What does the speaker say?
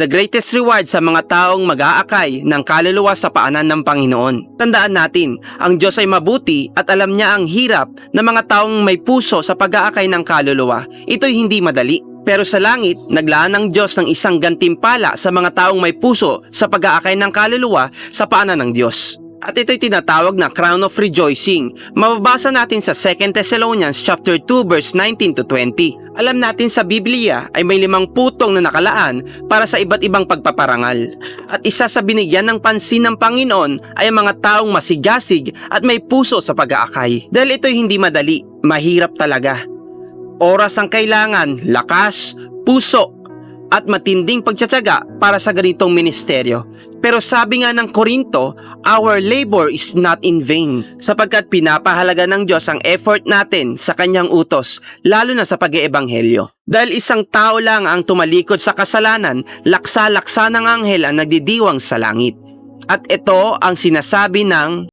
the greatest reward sa mga taong mag-aakay ng kaluluwa sa paanan ng Panginoon. Tandaan natin, ang Diyos ay mabuti at alam niya ang hirap ng mga taong may puso sa pag-aakay ng kaluluwa. Ito'y hindi madali. Pero sa langit, naglaan ng Diyos ng isang gantimpala sa mga taong may puso sa pag-aakay ng kaluluwa sa paanan ng Diyos. At ito'y tinatawag na Crown of Rejoicing. Mababasa natin sa 2 Thessalonians chapter 2 verse 19 to 20. Alam natin sa Biblia ay may 5 putong na nakalaan para sa iba't ibang pagpaparangal. At isa sa binigyan ng pansin ng Panginoon ay ang mga taong masigasig at may puso sa pag-aakay. Dahil ito'y hindi madali, mahirap talaga. Oras ang kailangan, lakas, puso, at matinding pagtsatsaga para sa ganitong ministeryo. Pero sabi nga ng Korinto, our labor is not in vain, sapagkat pinapahalaga ng Diyos ang effort natin sa kanyang utos, lalo na sa pag-iebanghelyo. Dahil isang tao lang ang tumalikod sa kasalanan, laksa-laksa ng anghel ang nagdidiwang sa langit. At ito ang sinasabi ng